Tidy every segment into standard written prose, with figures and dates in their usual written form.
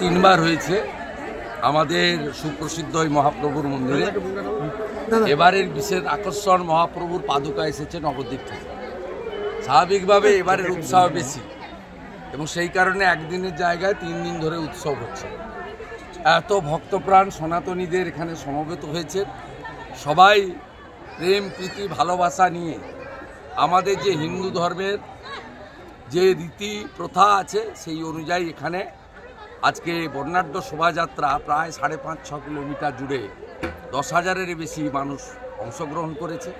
তিনবার হয়েছে আমাদের সুপ্রসিদ্ধ এই মহাপ্রভুর মন্দিরে। এবারের বিশেষ আকর্ষণ মহাপ্রভুর পাদুকা এসেছে নবদ্বীপ থেকে। স্বাভাবিকভাবে এবারের উৎসাহ বেশি এবং সেই কারণে একদিনের জায়গায় 3 দিন ধরে উৎসব হচ্ছে। এত ভক্তপ্রাণ সনাতনীদের এখানে সমবেত হয়েছে। সবাই প্রেম প্রীতি ভালোবাসা নিয়ে আমাদের যে হিন্দু ধর্মের যে রীতি প্রথা আছে সেই অনুযায়ী এখানে আজকে বর্ণাঢ্য শোভাযাত্রা প্রায় 5.5-6 কিলোমিটার জুড়ে 10,000-এর বেশি মানুষ অংশগ্রহণ করেছে।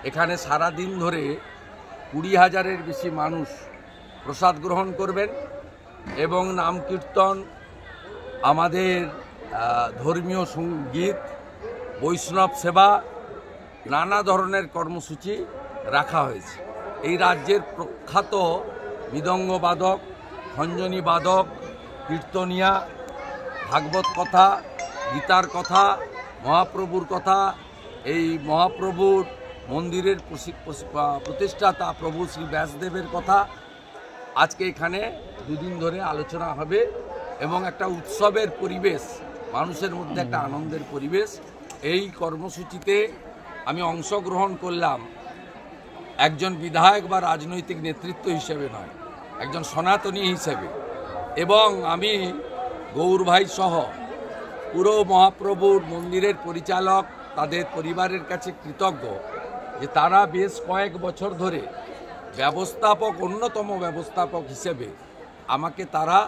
এখানে সারা দিন ধরে 20,000-এর বেশি মানুষ প্রসাদ গ্রহণ করবেন এবং নাম কীর্তন, আমাদের ধর্মীয় সঙ্গীত, বৈষ্ণব সেবা, নানা ধরনের কর্মসূচি রাখা হয়েছে। এই রাজ্যের প্রখ্যাত মৃদঙ্গ বাদক, খঞ্জনী বাদক, কীর্তনিয়া, ভাগবত কথা, গীতার কথা, মহাপ্রভুর কথা, এই মহাপ্রভুর মন্দিরের প্রতিষ্ঠাতা প্রভু শ্রী ব্যাসদেবের কথা আজকে এখানে 2 দিন ধরে আলোচনা হবে এবং একটা উৎসবের পরিবেশ, মানুষের মধ্যে একটা আনন্দের পরিবেশ। এই কর্মসূচিতে আমি অংশগ্রহণ করলাম একজন বিধায়ক বা রাজনৈতিক নেতৃত্ব হিসেবে নয়, একজন সনাতনী হিসেবে। এবং আমি গৌর ভাই সহ পুরো মহাপ্রভুর মন্দিরের পরিচালক তাদের পরিবারের কাছে কৃতজ্ঞ যে তারা বেশ কয়েক বছর ধরে ব্যবস্থাপক, অন্যতম ব্যবস্থাপক হিসেবে আমাকে তারা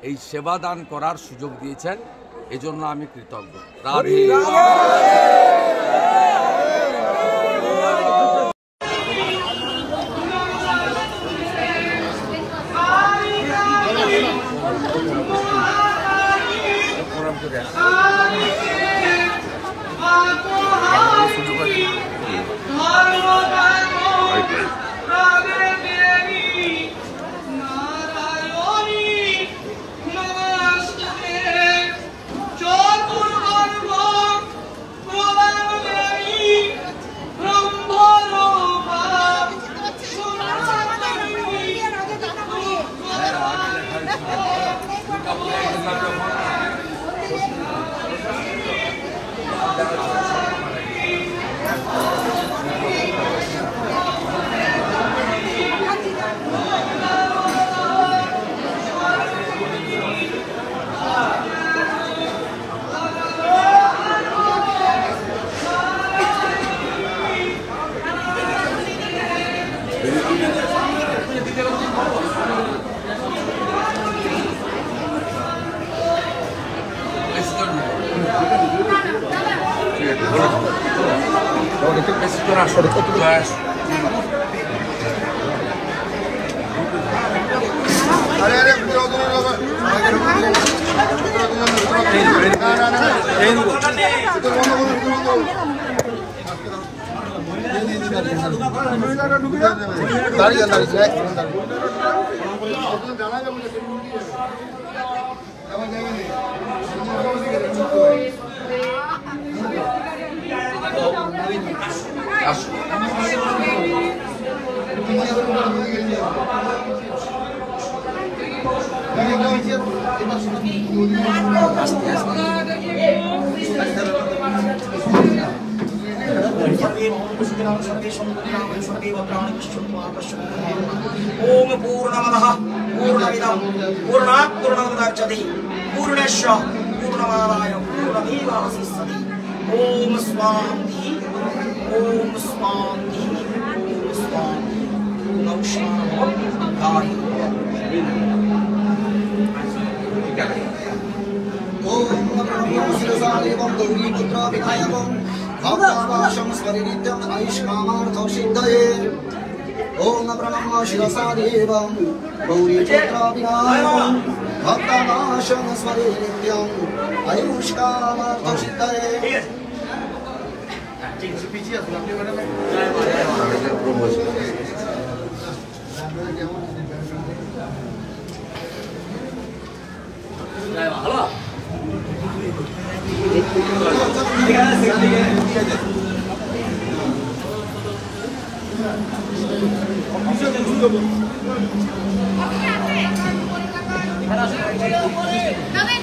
এই সেবা দান করার সুযোগ দিয়েছেন। এজন্য আমি কৃতজ্ঞ। রাধে ओम पूर्णमदः पूर्णमिदं पूर्णात् पूर्णमुदच्यते पूर्णस्य पूर्णमादाय पूर्णमेवावशिष्यते। ओम स्वान्तिः ओम स्वान्तिः ओम स्वान्तिः। नमस्कार। ओम ब्रह्म शिरसादेवं गौरीपुत्र विधायकं भक्तावाशं स्वरिनित्यं आयुष्कामार्थं सिद्धये। ओम प्रणम्य शिरसा देवं गौरीपुत्र विनायकं भक्तावाशं स्वरिनित्यं आयुष्कामार्थं सिद्धये। Dame